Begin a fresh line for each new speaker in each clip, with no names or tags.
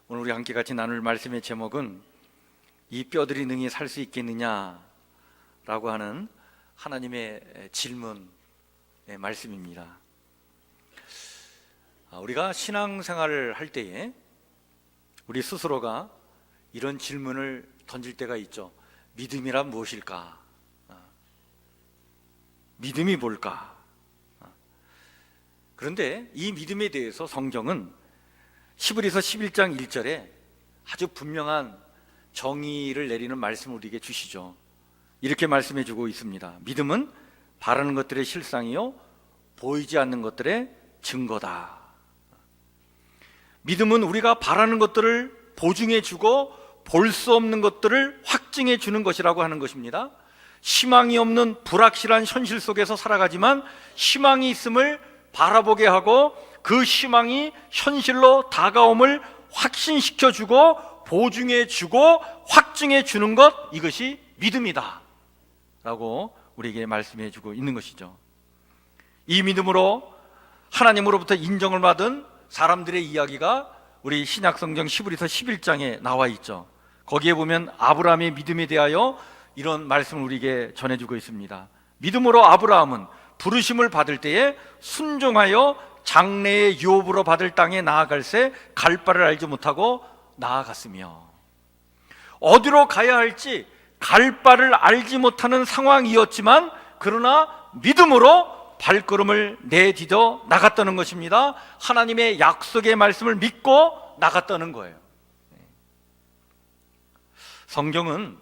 오늘 우리 함께 같이 나눌 말씀의 제목은 이 뼈들이 능히 살 수 있겠느냐라고 하는 하나님의 질문의 말씀입니다. 우리가 신앙생활을 할 때에 우리 스스로가 이런 질문을 던질 때가 있죠. 믿음이란 무엇일까? 믿음이 뭘까? 그런데 이 믿음에 대해서 성경은 히브리서 11장 1절에 아주 분명한 정의를 내리는 말씀을 우리에게 주시죠. 이렇게 말씀해 주고 있습니다. 믿음은 바라는 것들의 실상이요 보이지 않는 것들의 증거다. 믿음은 우리가 바라는 것들을 보증해 주고 볼 수 없는 것들을 확증해 주는 것이라고 하는 것입니다. 희망이 없는 불확실한 현실 속에서 살아가지만 희망이 있음을 바라보게 하고 그 희망이 현실로 다가옴을 확신시켜 주고 보증해 주고 확증해 주는 것, 이것이 믿음이다 라고 우리에게 말씀해 주고 있는 것이죠. 이 믿음으로 하나님으로부터 인정을 받은 사람들의 이야기가 우리 신약성경 히브리서 11장에 나와 있죠. 거기에 보면 아브라함의 믿음에 대하여 이런 말씀을 우리에게 전해주고 있습니다. 믿음으로 아브라함은 부르심을 받을 때에 순종하여 장래의 유업으로 받을 땅에 나아갈새 갈 바를 알지 못하고 나아갔으며, 어디로 가야 할지 갈 바를 알지 못하는 상황이었지만 그러나 믿음으로 발걸음을 내디뎌 나갔다는 것입니다. 하나님의 약속의 말씀을 믿고 나갔다는 거예요. 성경은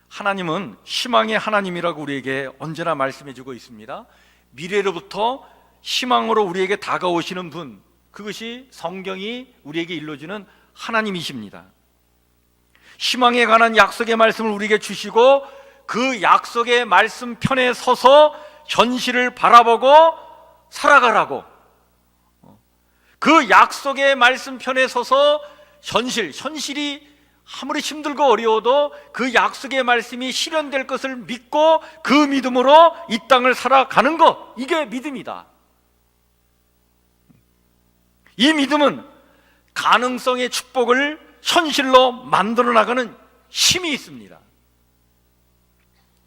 하나님은 희망의 하나님이라고 우리에게 언제나 말씀해 주고 있습니다. 미래로부터 희망으로 우리에게 다가오시는 분, 그것이 성경이 우리에게 일러주는 하나님이십니다. 희망에 관한 약속의 말씀을 우리에게 주시고 그 약속의 말씀 편에 서서 현실을 바라보고 살아가라고, 그 약속의 말씀 편에 서서 현실이 아무리 힘들고 어려워도 그 약속의 말씀이 실현될 것을 믿고 그 믿음으로 이 땅을 살아가는 것, 이게 믿음이다. 이 믿음은 가능성의 축복을 현실로 만들어 나가는 힘이 있습니다.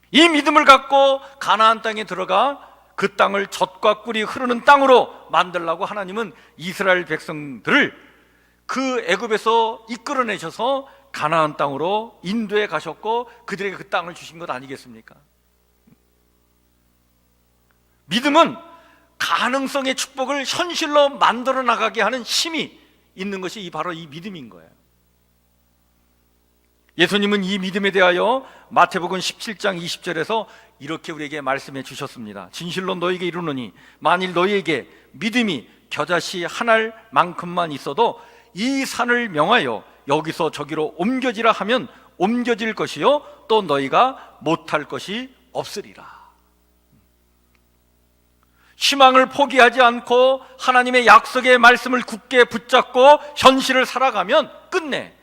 이 믿음을 갖고 가나안 땅에 들어가 그 땅을 젖과 꿀이 흐르는 땅으로 만들려고 하나님은 이스라엘 백성들을 그 애굽에서 이끌어내셔서 가나안 땅으로 인도해 가셨고 그들에게 그 땅을 주신 것 아니겠습니까? 믿음은 가능성의 축복을 현실로 만들어 나가게 하는 힘이 있는 것이 바로 이 믿음인 거예요. 예수님은 이 믿음에 대하여 마태복음 17장 20절에서 이렇게 우리에게 말씀해 주셨습니다. 진실로 너희에게 이르노니 만일 너희에게 믿음이 겨자씨 한 알만큼만 있어도 이 산을 명하여 여기서 저기로 옮겨지라 하면 옮겨질 것이요 또 너희가 못할 것이 없으리라. 희망을 포기하지 않고 하나님의 약속의 말씀을 굳게 붙잡고 현실을 살아가면 끝내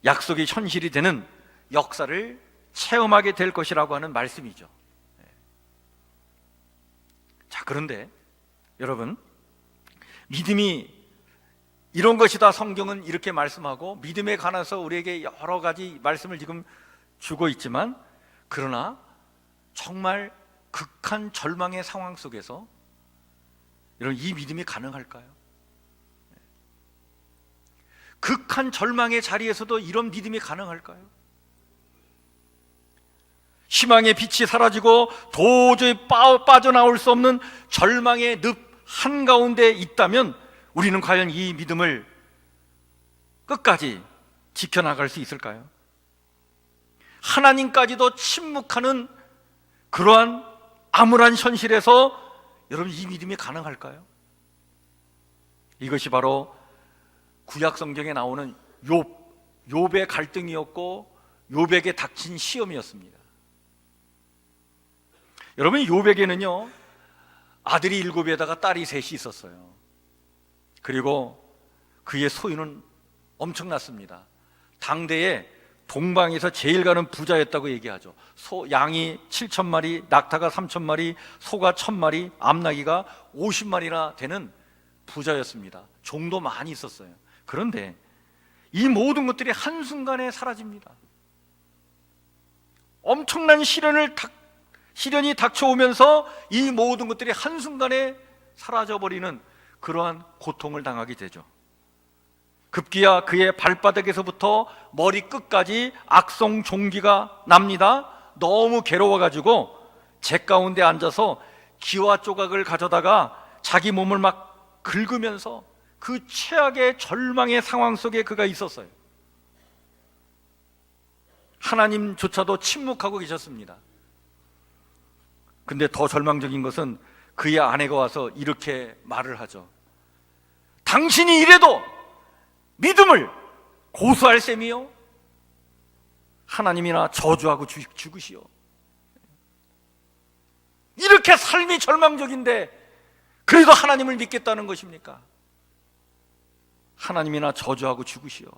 약속이 현실이 되는 역사를 체험하게 될 것이라고 하는 말씀이죠. 자, 그런데 여러분, 믿음이 이런 것이다 성경은 이렇게 말씀하고 믿음에 관해서 우리에게 여러 가지 말씀을 지금 주고 있지만, 그러나 정말 극한 절망의 상황 속에서 여러분, 이 믿음이 가능할까요? 극한 절망의 자리에서도 이런 믿음이 가능할까요? 희망의 빛이 사라지고 도저히 빠져나올 수 없는 절망의 늪 한가운데 있다면 우리는 과연 이 믿음을 끝까지 지켜나갈 수 있을까요? 하나님까지도 침묵하는 그러한 암울한 현실에서 여러분, 이 믿음이 가능할까요? 이것이 바로 구약 성경에 나오는 욥의 갈등이었고 욥에게 닥친 시험이었습니다. 여러분, 욥에게는요 아들이 7에다가 딸이 3이 있었어요. 그리고 그의 소유는 엄청났습니다. 당대에 동방에서 제일 가는 부자였다고 얘기하죠. 양이 7,000마리, 낙타가 3,000마리, 소가 1,000마리, 암나귀가 50마리나 되는 부자였습니다. 종도 많이 있었어요. 그런데 이 모든 것들이 한순간에 사라집니다. 엄청난 시련이 닥쳐오면서 이 모든 것들이 한순간에 사라져버리는 그러한 고통을 당하게 되죠. 급기야 그의 발바닥에서부터 머리끝까지 악성 종기가 납니다. 너무 괴로워가지고 재 가운데 앉아서 기와 조각을 가져다가 자기 몸을 막 긁으면서 그 최악의 절망의 상황 속에 그가 있었어요. 하나님조차도 침묵하고 계셨습니다. 근데 더 절망적인 것은 그의 아내가 와서 이렇게 말을 하죠. 당신이 이래도 믿음을 고수할 셈이요? 하나님이나 저주하고 죽으시오. 이렇게 삶이 절망적인데 그래도 하나님을 믿겠다는 것입니까? 하나님이나 저주하고 죽으시오.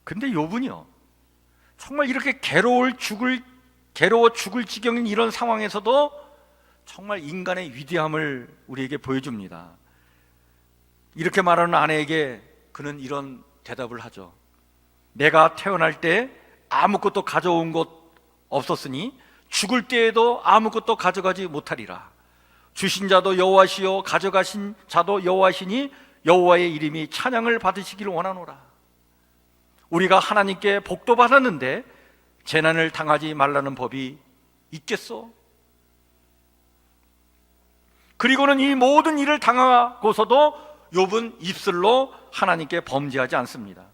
근데 욥은요, 정말 이렇게 괴로워 죽을 지경인 이런 상황에서도 정말 인간의 위대함을 우리에게 보여줍니다. 이렇게 말하는 아내에게 그는 이런 대답을 하죠. 내가 태어날 때 아무것도 가져온 것 없었으니 죽을 때에도 아무것도 가져가지 못하리라. 주신 자도 여호와시요 가져가신 자도 여호와시니 여호와의 이름이 찬양을 받으시기를 원하노라. 우리가 하나님께 복도 받았는데 재난을 당하지 말라는 법이 있겠소? 그리고는 이 모든 일을 당하고서도 욥은 입술로 하나님께 범죄하지 않습니다.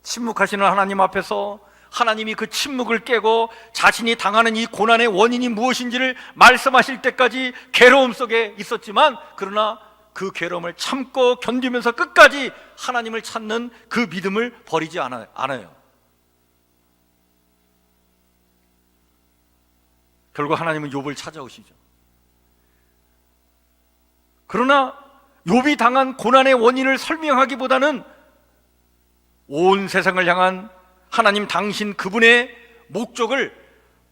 침묵하시는 하나님 앞에서 하나님이 그 침묵을 깨고 자신이 당하는 이 고난의 원인이 무엇인지를 말씀하실 때까지 괴로움 속에 있었지만, 그러나 그 괴로움을 참고 견디면서 끝까지 하나님을 찾는 그 믿음을 버리지 않아요. 결국 하나님은 욥을 찾아오시죠. 그러나 욥이 당한 고난의 원인을 설명하기보다는 온 세상을 향한 하나님 당신 그분의 목적을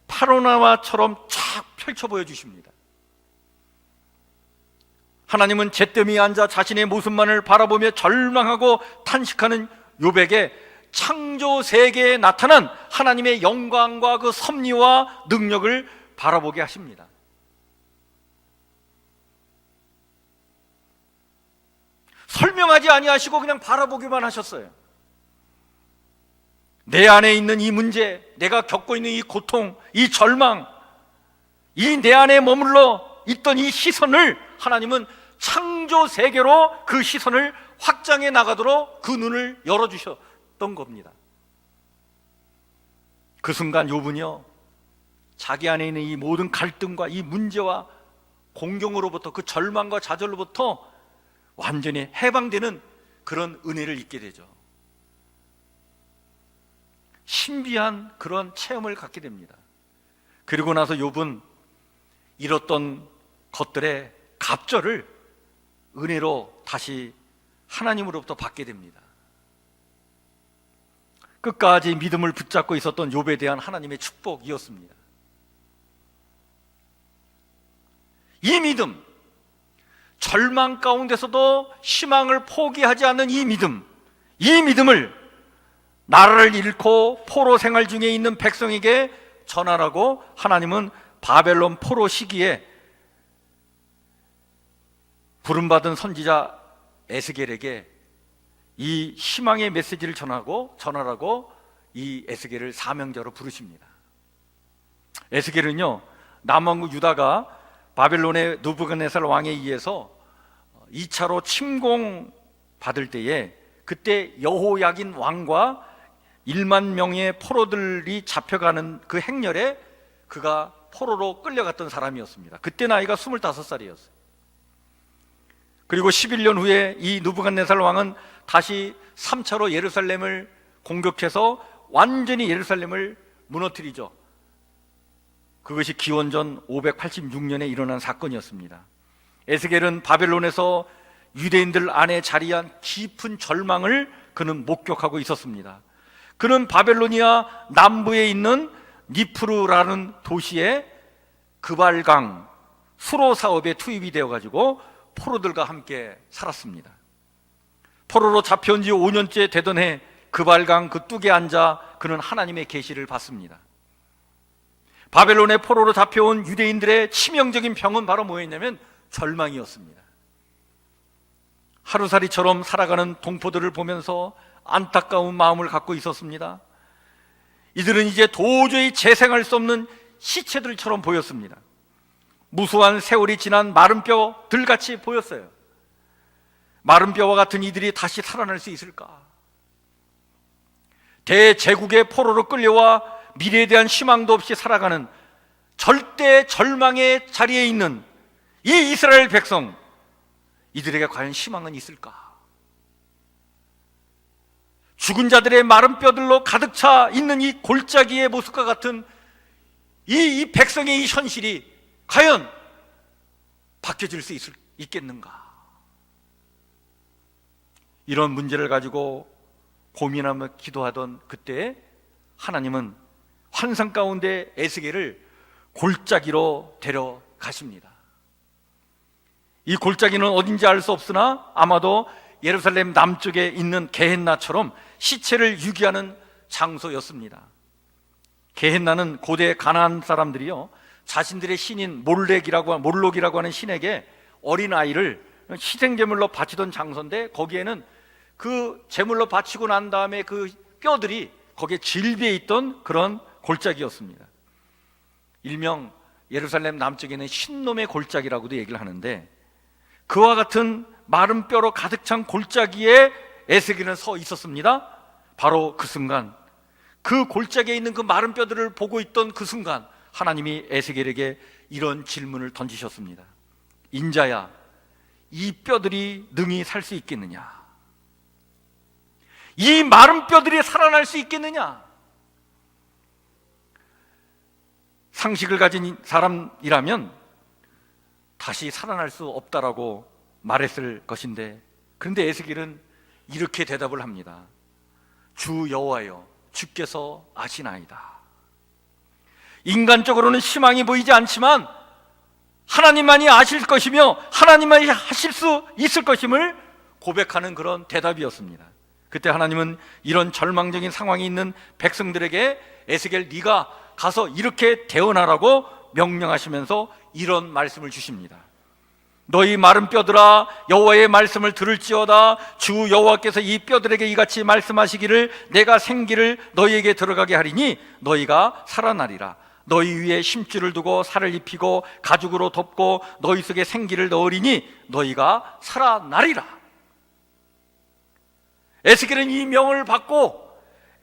파노라마처럼 쫙 펼쳐 보여주십니다. 하나님은 잿더미에 앉아 자신의 모습만을 바라보며 절망하고 탄식하는 욥에게 창조 세계에 나타난 하나님의 영광과 그 섭리와 능력을 바라보게 하십니다. 설명하지 아니하시고 그냥 바라보기만 하셨어요. 내 안에 있는 이 문제, 내가 겪고 있는 이 고통, 이 절망, 이 내 안에 머물러 있던 이 시선을 하나님은 창조 세계로 그 시선을 확장해 나가도록 그 눈을 열어주셨던 겁니다. 그 순간 욥은요, 자기 안에 있는 이 모든 갈등과 이 문제와 공경으로부터, 그 절망과 좌절로부터 완전히 해방되는 그런 은혜를 잊게 되죠. 신비한 그런 체험을 갖게 됩니다. 그리고 나서 욥은 잃었던 것들의 갑절을 은혜로 다시 하나님으로부터 받게 됩니다. 끝까지 믿음을 붙잡고 있었던 욥에 대한 하나님의 축복이었습니다. 이 믿음, 절망 가운데서도 희망을 포기하지 않는 이 믿음을 나라를 잃고 포로 생활 중에 있는 백성에게 전하라고 하나님은 바벨론 포로 시기에 부름받은 선지자 에스겔에게 이 희망의 메시지를 전하라고 이 에스겔을 사명자로 부르십니다. 에스겔은요, 남왕국 유다가 바벨론의 느부갓네살 왕에 의해서 2차로 침공받을 때에, 그때 여호야긴 왕과 1만 명의 포로들이 잡혀가는 그 행렬에 그가 포로로 끌려갔던 사람이었습니다. 그때 나이가 25살이었어요. 그리고 11년 후에 이 느부갓네살 왕은 다시 3차로 예루살렘을 공격해서 완전히 예루살렘을 무너뜨리죠. 그것이 기원전 586년에 일어난 사건이었습니다. 에스겔은 바벨론에서 유대인들 안에 자리한 깊은 절망을 그는 목격하고 있었습니다. 그는 바벨로니아 남부에 있는 니프루라는 도시에 그발강 수로 사업에 투입이 되어가지고 포로들과 함께 살았습니다. 포로로 잡혀온 지 5년째 되던 해 그발강 그 뚝에 앉아 그는 하나님의 계시를 받습니다. 바벨론의 포로로 잡혀온 유대인들의 치명적인 병은 바로 뭐였냐면 절망이었습니다. 하루살이처럼 살아가는 동포들을 보면서 안타까운 마음을 갖고 있었습니다. 이들은 이제 도저히 재생할 수 없는 시체들처럼 보였습니다. 무수한 세월이 지난 마른 뼈들같이 보였어요. 마른 뼈와 같은 이들이 다시 살아날 수 있을까? 대제국의 포로로 끌려와 미래에 대한 희망도 없이 살아가는 절대 절망의 자리에 있는 이 이스라엘 백성, 이들에게 과연 희망은 있을까? 죽은 자들의 마른 뼈들로 가득 차 있는 이 골짜기의 모습과 같은 이 백성의 이 현실이 과연 바뀌어질 수 있겠는가? 이런 문제를 가지고 고민하며 기도하던 그때 하나님은 환상 가운데 에스겔을 골짜기로 데려가십니다. 이 골짜기는 어딘지 알 수 없으나 아마도 예루살렘 남쪽에 있는 게헨나처럼 시체를 유기하는 장소였습니다. 게헨나는 고대 가나안 사람들이요, 자신들의 신인 몰록이라고 하는 신에게 어린아이를 희생제물로 바치던 장소인데, 거기에는 그 제물로 바치고 난 다음에 그 뼈들이 거기에 질비해 있던 그런 골짜기였습니다. 일명 예루살렘 남쪽에 있는 신놈의 골짜기라고도 얘기를 하는데, 그와 같은 마른 뼈로 가득 찬 골짜기에 에스겔은 서 있었습니다. 바로 그 순간, 그 골짜기에 있는 그 마른 뼈들을 보고 있던 그 순간 하나님이 에스겔에게 이런 질문을 던지셨습니다. 인자야, 이 뼈들이 능히 살 수 있겠느냐? 이 마른 뼈들이 살아날 수 있겠느냐? 상식을 가진 사람이라면 다시 살아날 수 없다라고 말했을 것인데, 그런데 에스겔은 이렇게 대답을 합니다. 주 여호와여, 주께서 아시나이다. 인간적으로는 희망이 보이지 않지만 하나님만이 아실 것이며 하나님만이 하실 수 있을 것임을 고백하는 그런 대답이었습니다. 그때 하나님은 이런 절망적인 상황이 있는 백성들에게 에스겔, 네가 가서 이렇게 대언하라고 명령하시면서 이런 말씀을 주십니다. 너희 마른 뼈들아, 여호와의 말씀을 들을지어다. 주 여호와께서 이 뼈들에게 이같이 말씀하시기를, 내가 생기를 너희에게 들어가게 하리니 너희가 살아나리라. 너희 위에 심줄을 두고 살을 입히고 가죽으로 덮고 너희 속에 생기를 넣으리니 너희가 살아나리라. 에스겔은 이 명을 받고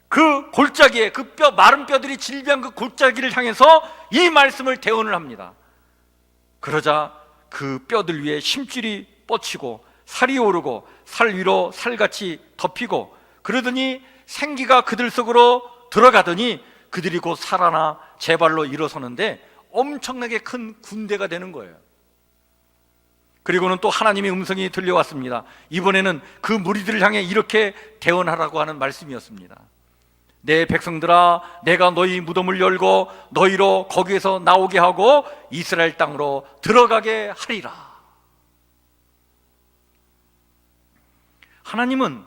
그 골짜기에, 그 마른 뼈들이 질비한 그 골짜기를 향해서 이 말씀을 대언을 합니다. 그러자 그 뼈들 위에 심줄이 뻗치고 살이 오르고 살 위로 살같이 덮이고, 그러더니 생기가 그들 속으로 들어가더니 그들이 곧 살아나 제발로 일어서는데 엄청나게 큰 군대가 되는 거예요. 그리고는 또 하나님의 음성이 들려왔습니다. 이번에는 그 무리들을 향해 이렇게 대언하라고 하는 말씀이었습니다. 내 백성들아, 내가 너희 무덤을 열고 너희로 거기에서 나오게 하고 이스라엘 땅으로 들어가게 하리라. 하나님은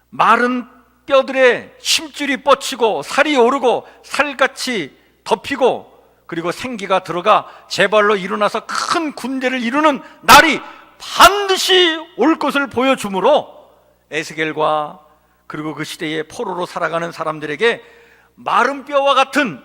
마른 뼈들에 심줄이 뻗치고 살이 오르고 살같이 덮이고 그리고 생기가 들어가 제발로 일어나서 큰 군대를 이루는 날이 반드시 올 것을 보여주므로 에스겔과 그리고 그 시대의 포로로 살아가는 사람들에게 마른 뼈와 같은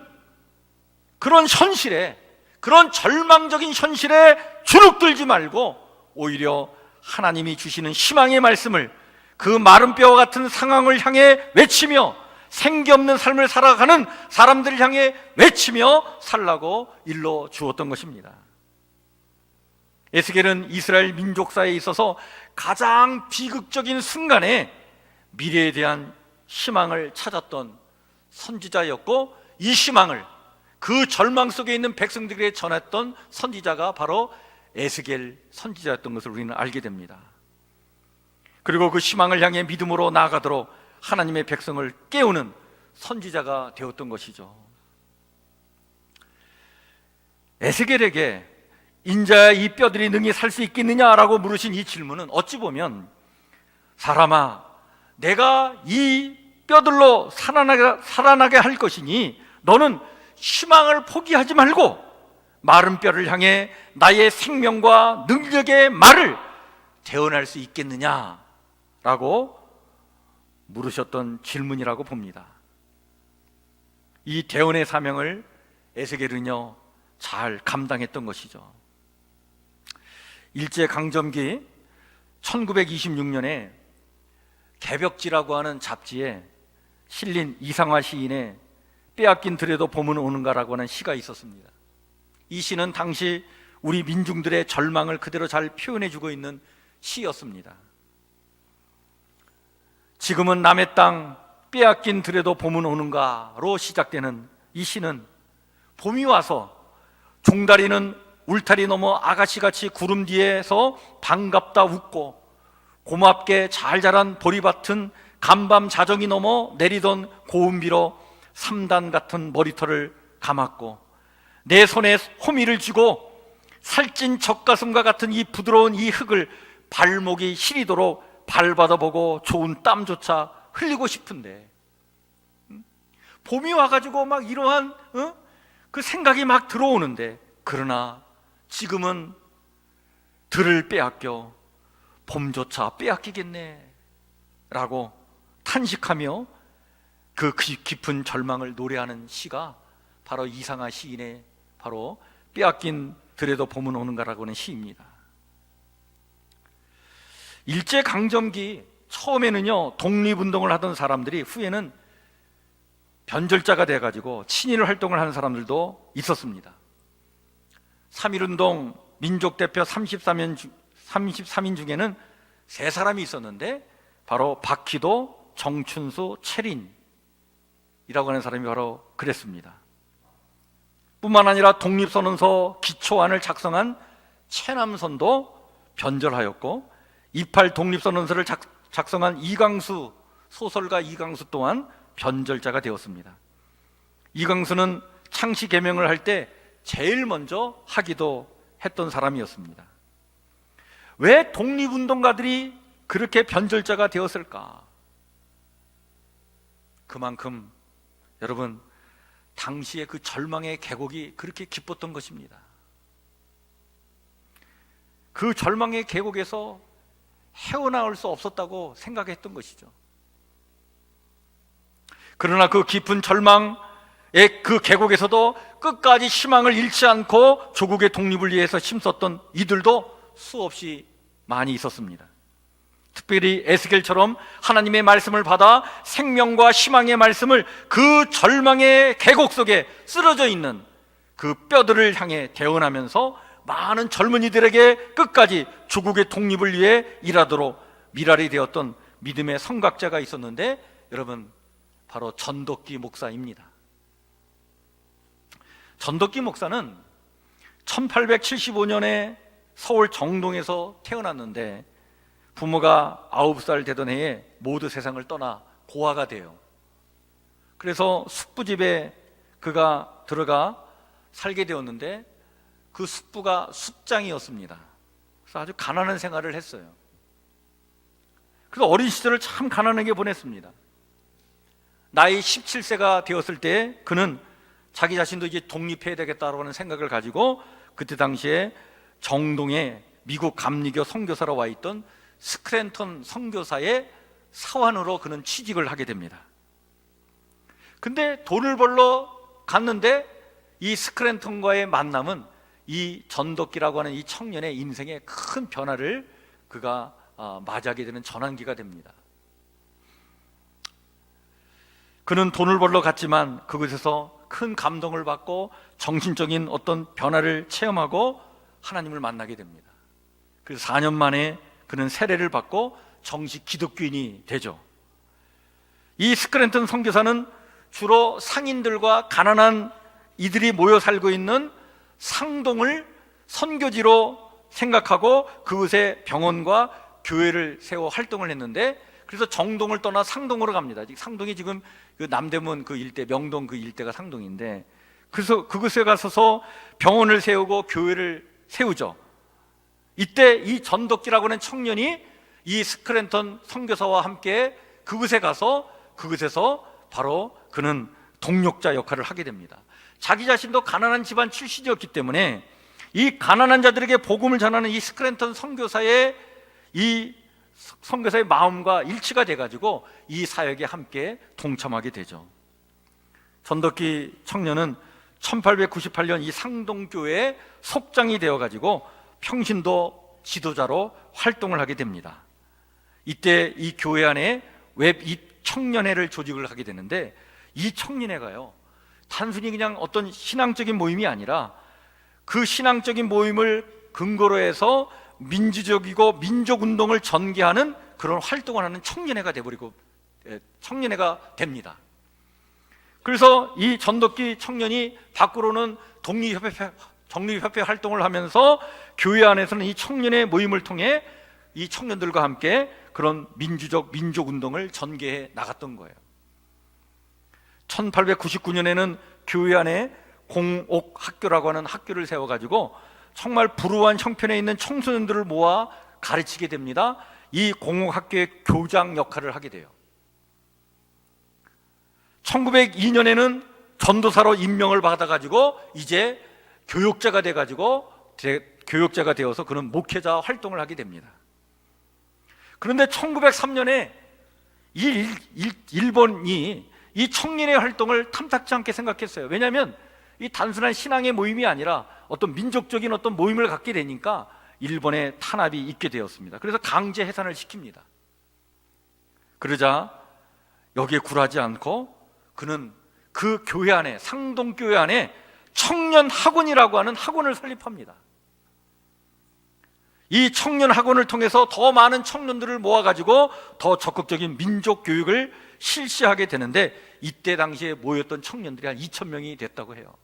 그런 현실에, 그런 절망적인 현실에 주눅들지 말고 오히려 하나님이 주시는 희망의 말씀을 그 마른 뼈와 같은 상황을 향해 외치며 생기 없는 삶을 살아가는 사람들을 향해 외치며 살라고 일러 주었던 것입니다. 에스겔은 이스라엘 민족사에 있어서 가장 비극적인 순간에 미래에 대한 희망을 찾았던 선지자였고, 이 희망을 그 절망 속에 있는 백성들에게 전했던 선지자가 바로 에스겔 선지자였던 것을 우리는 알게 됩니다. 그리고 그 희망을 향해 믿음으로 나아가도록 하나님의 백성을 깨우는 선지자가 되었던 것이죠. 에스겔에게 인자야 이 뼈들이 능히 살 수 있겠느냐라고 물으신 이 질문은 어찌 보면 사람아, 내가 이 뼈들로 살아나게 할 것이니 너는 희망을 포기하지 말고 마른 뼈를 향해 나의 생명과 능력의 말을 대언할 수 있겠느냐라고 물으셨던 질문이라고 봅니다. 이 대언의 사명을 에스겔은요 잘 감당했던 것이죠. 일제강점기 1926년에 개벽지라고 하는 잡지에 실린 이상화 시인의 빼앗긴 들에도 봄은 오는가라고 하는 시가 있었습니다. 이 시는 당시 우리 민중들의 절망을 그대로 잘 표현해주고 있는 시였습니다. 지금은 남의 땅 빼앗긴 들에도 봄은 오는가로 시작되는 이 시는 봄이 와서 종다리는 울타리 넘어 아가씨같이 구름 뒤에서 반갑다 웃고 고맙게 잘 자란 보리밭은 간밤 자정이 넘어 내리던 고운비로 3단 같은 머리털을 감았고 내 손에 호미를 쥐고 살찐 젖가슴과 같은 이 부드러운 이 흙을 발목이 시리도록 밟아보고 좋은 땀조차 흘리고 싶은데 봄이 와가지고 막 이러한 그 생각이 막 들어오는데 그러나 지금은 들을 빼앗겨 봄조차 빼앗기겠네 라고 탄식하며 그 깊은 절망을 노래하는 시가 바로 이상화 시인의 바로 빼앗긴 들에도 봄은 오는가라고 하는 시입니다. 일제강점기 처음에는요 독립운동을 하던 사람들이 후에는 변절자가 돼가지고 친일 활동을 하는 사람들도 있었습니다. 3.1운동 민족대표 33인 중에는 3사람이 있었는데 바로 박희도, 정춘수, 채린이라고 하는 사람이 바로 그랬습니다. 뿐만 아니라 독립선언서 기초안을 작성한 최남선도 변절하였고 28 독립선언서를 작성한 이강수, 소설가 이강수 또한 변절자가 되었습니다. 이강수는 창씨 개명을 할 때 제일 먼저 하기도 했던 사람이었습니다. 왜 독립운동가들이 그렇게 변절자가 되었을까? 그만큼 여러분 당시의 그 절망의 계곡이 그렇게 깊었던 것입니다. 그 절망의 계곡에서 헤어나올 수 없었다고 생각했던 것이죠. 그러나 그 깊은 절망의 그 계곡에서도 끝까지 희망을 잃지 않고 조국의 독립을 위해서 힘썼던 이들도 수없이 많이 있었습니다. 특별히 에스겔처럼 하나님의 말씀을 받아 생명과 희망의 말씀을 그 절망의 계곡 속에 쓰러져 있는 그 뼈들을 향해 대언하면서 많은 젊은이들에게 끝까지 조국의 독립을 위해 일하도록 미랄이 되었던 믿음의 성각자가 있었는데 여러분 바로 전덕기 목사입니다. 전덕기 목사는 1875년에 서울 정동에서 태어났는데 부모가 9살 되던 해에 모두 세상을 떠나 고아가 돼요. 그래서 숙부집에 그가 들어가 살게 되었는데 그 숙부가 숫장이었습니다. 그래서 아주 가난한 생활을 했어요. 그래서 어린 시절을 참 가난하게 보냈습니다. 나이 17세가 되었을 때 그는 자기 자신도 이제 독립해야 되겠다라고 하는 생각을 가지고 그때 당시에 정동에 미국 감리교 선교사로 와 있던 스크랜턴 선교사의 사환으로 그는 취직을 하게 됩니다. 근데 돈을 벌러 갔는데 이 스크랜턴과의 만남은 이 전덕기라고 하는 이 청년의 인생에 큰 변화를 그가 맞이하게 되는 전환기가 됩니다. 그는 돈을 벌러 갔지만 그곳에서 큰 감동을 받고 정신적인 어떤 변화를 체험하고 하나님을 만나게 됩니다. 그래서 4년 만에 그는 세례를 받고 정식 기독교인이 되죠. 이 스크랜턴 선교사는 주로 상인들과 가난한 이들이 모여 살고 있는 상동을 선교지로 생각하고 그곳에 병원과 교회를 세워 활동을 했는데 그래서 정동을 떠나 상동으로 갑니다. 상동이 지금 그 남대문 그 일대, 명동 그 일대가 상동인데 그래서 그곳에 가서서 병원을 세우고 교회를 세우죠. 이때 이 전덕기라고 하는 청년이 이 스크랜턴 선교사와 함께 그곳에 가서 그곳에서 바로 그는 동력자 역할을 하게 됩니다. 자기 자신도 가난한 집안 출신이었기 때문에 이 가난한 자들에게 복음을 전하는 이 스크랜턴 선교사의 마음과 일치가 돼가지고 이 사역에 함께 동참하게 되죠. 전덕기 청년은 1898년 이 상동교회의 속장이 되어가지고 평신도 지도자로 활동을 하게 됩니다. 이때 이 교회 안에 웹입 청년회를 조직을 하게 되는데, 이 청년회가요, 단순히 그냥 어떤 신앙적인 모임이 아니라 그 신앙적인 모임을 근거로 해서 민주적이고 민족운동을 전개하는 그런 활동을 하는 청년회가 청년회가 됩니다. 그래서 이 전덕기 청년이 밖으로는 독립협회 활동을 하면서 교회 안에서는 이 청년회 모임을 통해 이 청년들과 함께 그런 민족운동을 전개해 나갔던 거예요. 1899년에는 교회 안에 공옥학교라고 하는 학교를 세워가지고 정말 불우한 형편에 있는 청소년들을 모아 가르치게 됩니다. 이 공옥학교의 교장 역할을 하게 돼요. 1902년에는 전도사로 임명을 받아가지고 이제 교역자가 되어서 그는 목회자 활동을 하게 됩니다. 그런데 1903년에 일본이 이 청년의 활동을 탐탁지 않게 생각했어요. 왜냐하면 이 단순한 신앙의 모임이 아니라 어떤 민족적인 어떤 모임을 갖게 되니까 일본의 탄압이 있게 되었습니다. 그래서 강제 해산을 시킵니다. 그러자 여기에 굴하지 않고 그는 그 교회 안에, 상동교회 안에 청년 학원이라고 하는 학원을 설립합니다. 이 청년 학원을 통해서 더 많은 청년들을 모아가지고 더 적극적인 민족 교육을 실시하게 되는데, 이때 당시에 모였던 청년들이 한 2,000명이 됐다고 해요.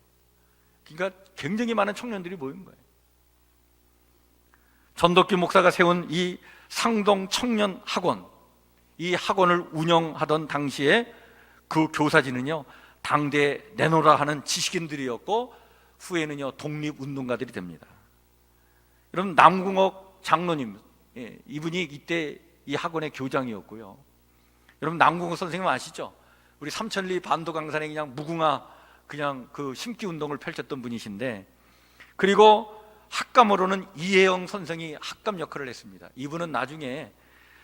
그러니까 굉장히 많은 청년들이 모인 거예요. 전덕기 목사가 세운 이 상동 청년 학원, 이 학원을 운영하던 당시에 그 교사진은요, 당대에 내노라 하는 지식인들이었고 후에는요 독립운동가들이 됩니다. 여러분, 남궁옥 장로님, 이분이 이때 이 학원의 교장이었고요. 여러분, 남궁옥 선생님 아시죠? 우리 삼천리 반도강산에 그냥 무궁화 그냥 그 심기 운동을 펼쳤던 분이신데, 그리고 학감으로는 이혜영 선생이 학감 역할을 했습니다. 이분은 나중에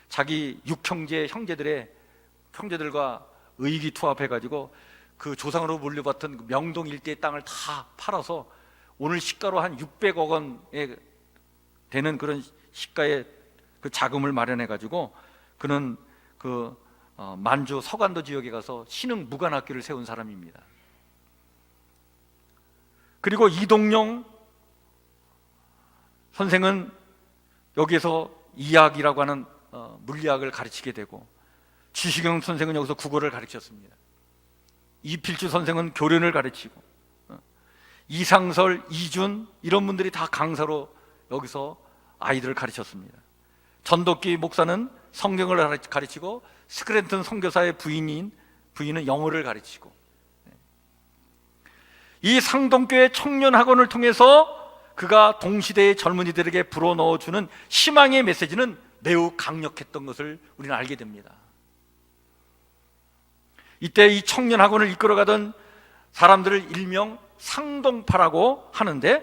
자기 육형제 형제들과 의기투합해가지고 그 조상으로 물려받던 명동 일대의 땅을 다 팔아서 오늘 시가로 한 600억 원에 되는 그런 시가의 그 자금을 마련해가지고 그는 만주 서간도 지역에 가서 신흥 무관학교를 세운 사람입니다. 그리고 이동용 선생은 여기에서 이학이라고 하는 물리학을 가르치게 되고, 주시경 선생은 여기서 국어를 가르쳤습니다. 이필주 선생은 교련을 가르치고, 이상설, 이준 이런 분들이 다 강사로 여기서 아이들을 가르쳤습니다. 전덕기 목사는 성경을 가르치고, 스크랜턴 선교사의 부인은 영어를 가르치고, 이 상동교회 청년학원을 통해서 그가 동시대의 젊은이들에게 불어넣어주는 희망의 메시지는 매우 강력했던 것을 우리는 알게 됩니다. 이때 이 청년학원을 이끌어가던 사람들을 일명 상동파라고 하는데,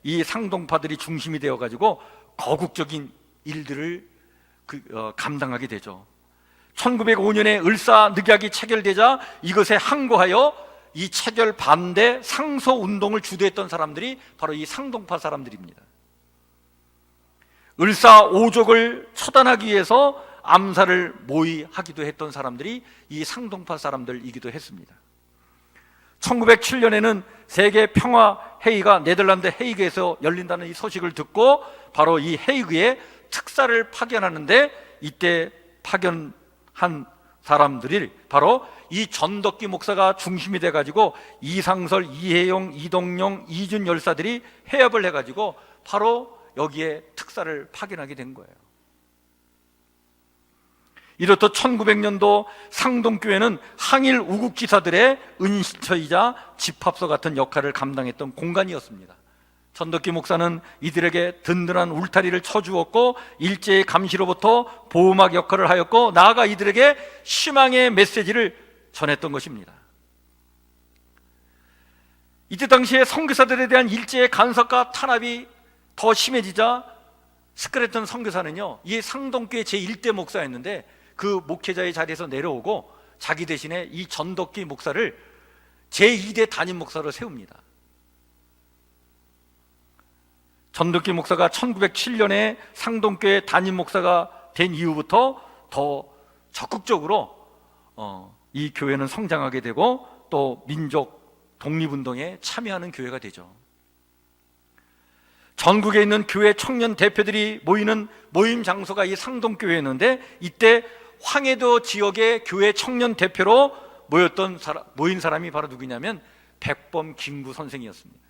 이 상동파들이 중심이 되어가지고 거국적인 일들을 감당하게 되죠. 1905년에 을사늑약이 체결되자 이것에 항거하여 이 체결 반대 상소 운동을 주도했던 사람들이 바로 이 상동파 사람들입니다. 을사오족을 처단하기 위해서 암살을 모의하기도 했던 사람들이 이 상동파 사람들이기도 했습니다. 1907년에는 세계 평화 회의가 네덜란드 헤이그에서 열린다는 이 소식을 듣고 바로 이 헤이그에 특사를 파견하는데, 이때 파견한 사람들이 바로 이 전덕기 목사가 중심이 돼가지고 이상설, 이혜용, 이동용, 이준 열사들이 해협을 해가지고 바로 여기에 특사를 파견하게 된 거예요. 이렇듯 1900년도 상동교회는 항일 우국지사들의 은신처이자 집합소 같은 역할을 감당했던 공간이었습니다. 전덕기 목사는 이들에게 든든한 울타리를 쳐주었고 일제의 감시로부터 보호막 역할을 하였고 나아가 이들에게 희망의 메시지를 전했던 것입니다. 이때 당시에 선교사들에 대한 일제의 간섭과 탄압이 더 심해지자 스크래턴 선교사는요, 이 상동교회 제1대 목사였는데 그 목회자의 자리에서 내려오고 자기 대신에 이 전덕기 목사를 제2대 담임 목사로 세웁니다. 전덕기 목사가 1907년에 상동교회 담임 목사가 된 이후부터 더 적극적으로 이 교회는 성장하게 되고 또 민족 독립운동에 참여하는 교회가 되죠. 전국에 있는 교회 청년 대표들이 모이는 모임 장소가 이 상동교회였는데 이때 황해도 지역의 교회 청년 대표로 모인 사람이 바로 누구냐면 백범 김구 선생이었습니다.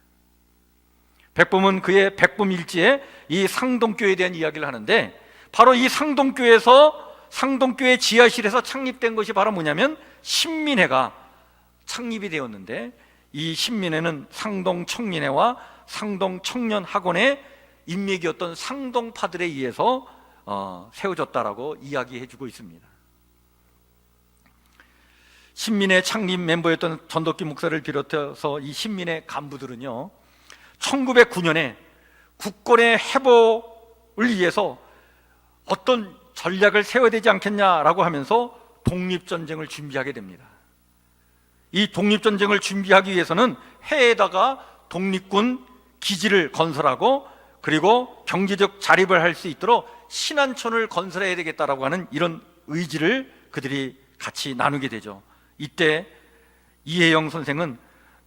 백범은 그의 백범 일지에 이 상동교회에 대한 이야기를 하는데 바로 이 상동교회 지하실에서 창립된 것이 바로 뭐냐면 신민회가 창립이 되었는데 이 신민회는 상동청년회와 상동청년학원의 인맥이었던 상동파들에 의해서 세워졌다라고 이야기해주고 있습니다. 신민회 창립 멤버였던 전덕기 목사를 비롯해서 이 신민회 간부들은요 1909년에 국권의 회복을 위해서 어떤 전략을 세워야 되지 않겠냐라고 하면서 독립전쟁을 준비하게 됩니다. 이 독립전쟁을 준비하기 위해서는 해에다가 독립군 기지를 건설하고 그리고 경제적 자립을 할 수 있도록 신안촌을 건설해야 되겠다라고 하는 이런 의지를 그들이 같이 나누게 되죠. 이때 이혜영 선생은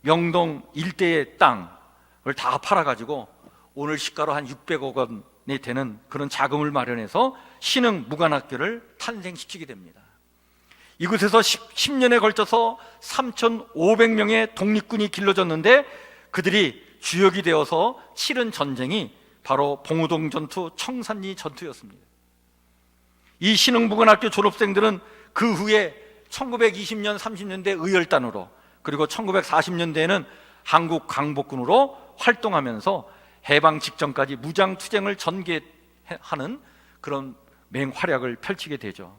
명동 일대의 땅을 다 팔아가지고 오늘 시가로 한 600억 원이 되는 그런 자금을 마련해서 신흥 무관학교를 탄생시키게 됩니다. 이곳에서 10년에 걸쳐서 3,500명의 독립군이 길러졌는데 그들이 주역이 되어서 치른 전쟁이 바로 봉우동 전투, 청산리 전투였습니다. 이 신흥무관학교 졸업생들은 그 후에 1920년, 30년대 의열단으로 그리고 1940년대에는 한국 강복군으로 활동하면서 해방 직전까지 무장투쟁을 전개하는 그런 맹활약을 펼치게 되죠.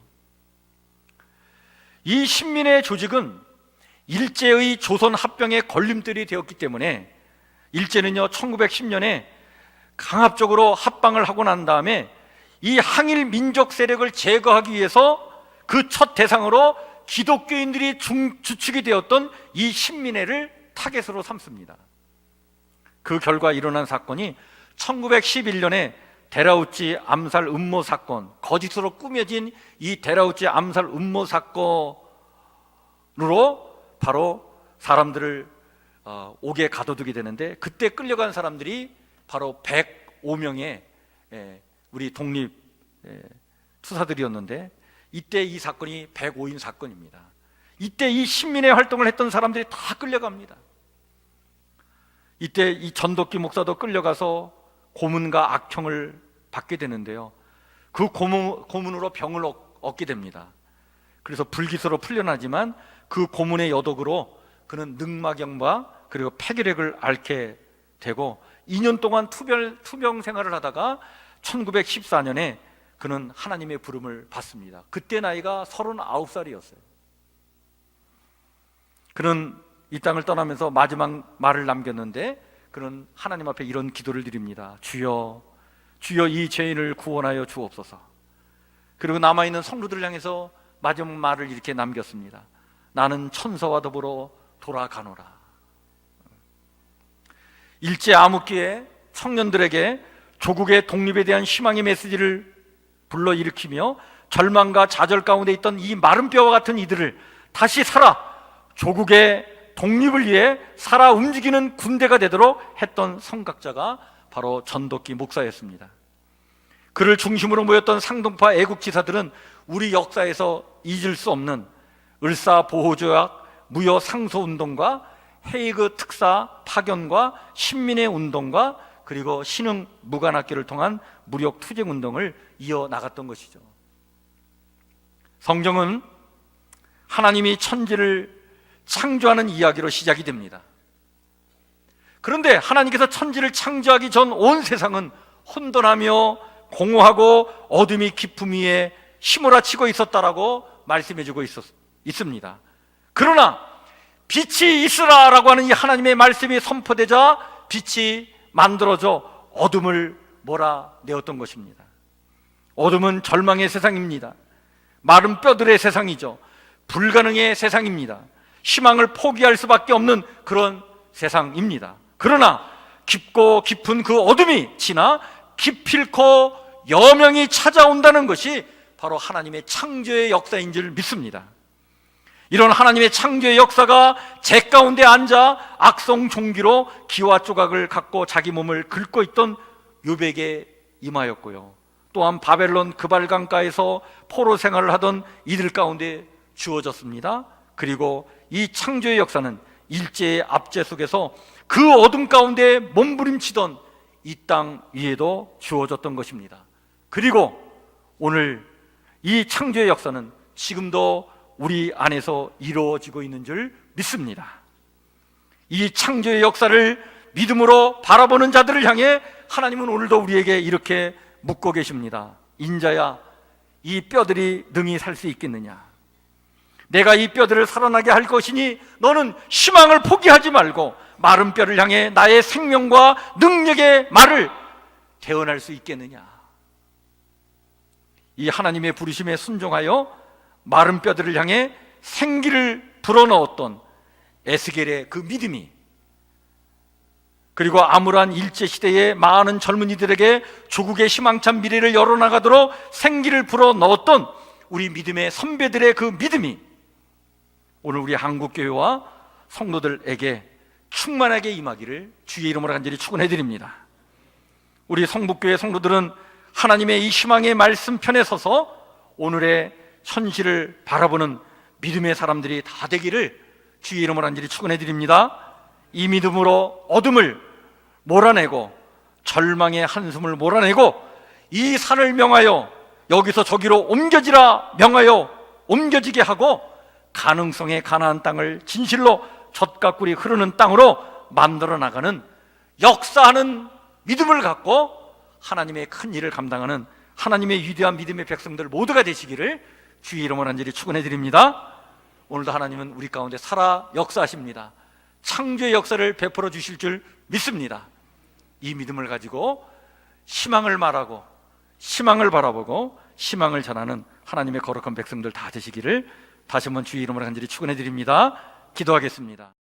이 신민회 조직은 일제의 조선 합병의 걸림돌이 되었기 때문에 일제는요 1910년에 강압적으로 합방을 하고 난 다음에 이 항일 민족 세력을 제거하기 위해서 그 첫 대상으로 기독교인들이 주축이 되었던 이 신민회를 타겟으로 삼습니다. 그 결과 일어난 사건이 1911년에 데라우찌 암살 음모 사건, 거짓으로 꾸며진 이 데라우찌 암살 음모 사건으로 바로 사람들을 옥에 가둬두게 되는데 그때 끌려간 사람들이 바로 105명의 우리 독립 투사들이었는데 이때 이 사건이 105인 사건입니다. 이때 이 신민회 활동을 했던 사람들이 다 끌려갑니다. 이때 이 전덕기 목사도 끌려가서 고문과 악형을 받게 되는데요, 그 고문으로 병을 얻게 됩니다. 그래서 불기소로 풀려나지만 그 고문의 여독으로 그는 늑막염과 그리고 폐결핵을 앓게 되고 2년 동안 투병 생활을 하다가 1914년에 그는 하나님의 부름을 받습니다. 그때 나이가 39살이었어요. 그는 이 땅을 떠나면서 마지막 말을 남겼는데 그는 하나님 앞에 이런 기도를 드립니다. 주여, 주여 이 죄인을 구원하여 주옵소서. 그리고 남아있는 성도들을 향해서 마지막 말을 이렇게 남겼습니다. 나는 천사와 더불어 돌아가노라. 일제 암흑기에 청년들에게 조국의 독립에 대한 희망의 메시지를 불러일으키며 절망과 좌절 가운데 있던 이 마른 뼈와 같은 이들을 다시 살아 조국의 독립을 위해 살아 움직이는 군대가 되도록 했던 성각자가 바로 전덕기 목사였습니다. 그를 중심으로 모였던 상동파 애국지사들은 우리 역사에서 잊을 수 없는 을사보호조약 무효 상소운동과 헤이그 특사 파견과 신민회 운동과 그리고 신흥 무관학교를 통한 무력 투쟁 운동을 이어나갔던 것이죠. 성경은 하나님이 천지를 창조하는 이야기로 시작이 됩니다. 그런데 하나님께서 천지를 창조하기 전 온 세상은 혼돈하며 공허하고 어둠이 깊음 위에 휘몰아치고 있었다라고 말씀해주고 있습니다. 그러나 빛이 있으라라고 하는 이 하나님의 말씀이 선포되자 빛이 만들어져 어둠을 몰아내었던 것입니다. 어둠은 절망의 세상입니다. 마른 뼈들의 세상이죠. 불가능의 세상입니다. 희망을 포기할 수밖에 없는 그런 세상입니다. 그러나 깊고 깊은 그 어둠이 지나 기필코 여명이 찾아온다는 것이 바로 하나님의 창조의 역사인 줄 믿습니다. 이런 하나님의 창조의 역사가 제 가운데 앉아 악성 종기로 기와 조각을 갖고 자기 몸을 긁고 있던 욥에게 임하였고요, 또한 바벨론 그발강가에서 포로 생활을 하던 이들 가운데 주어졌습니다. 그리고 이 창조의 역사는 일제의 압제 속에서 그 어둠 가운데 몸부림치던 이 땅 위에도 주어졌던 것입니다. 그리고 오늘 이 창조의 역사는 지금도 우리 안에서 이루어지고 있는 줄 믿습니다. 이 창조의 역사를 믿음으로 바라보는 자들을 향해 하나님은 오늘도 우리에게 이렇게 묻고 계십니다. 인자야, 이 뼈들이 능히 살 수 있겠느냐? 내가 이 뼈들을 살아나게 할 것이니 너는 희망을 포기하지 말고 마른 뼈를 향해 나의 생명과 능력의 말을 대언할 수 있겠느냐? 이 하나님의 부르심에 순종하여 마른 뼈들을 향해 생기를 불어넣었던 에스겔의 그 믿음이, 그리고 암울한 일제시대의 많은 젊은이들에게 조국의 희망찬 미래를 열어나가도록 생기를 불어넣었던 우리 믿음의 선배들의 그 믿음이 오늘 우리 한국교회와 성도들에게 충만하게 임하기를 주의 이름으로 간절히 축원해 드립니다. 우리 성북교회 성도들은 하나님의 이 희망의 말씀 편에 서서 오늘의 현실을 바라보는 믿음의 사람들이 다 되기를 주의 이름으로 간절히 축원해 드립니다. 이 믿음으로 어둠을 몰아내고 절망의 한숨을 몰아내고 이 산을 명하여 여기서 저기로 옮겨지라 명하여 옮겨지게 하고 가능성의 가나안 땅을 진실로 젖과 꿀이 흐르는 땅으로 만들어 나가는 역사하는 믿음을 갖고 하나님의 큰 일을 감당하는 하나님의 위대한 믿음의 백성들 모두가 되시기를 주의 이름으로 간절히 축원해 드립니다. 오늘도 하나님은 우리 가운데 살아 역사하십니다. 창조의 역사를 베풀어 주실 줄 믿습니다. 이 믿음을 가지고 희망을 말하고 희망을 바라보고 희망을 전하는 하나님의 거룩한 백성들 다 되시기를 다시 한번 주의 이름으로 간절히 축원해 드립니다. 기도하겠습니다.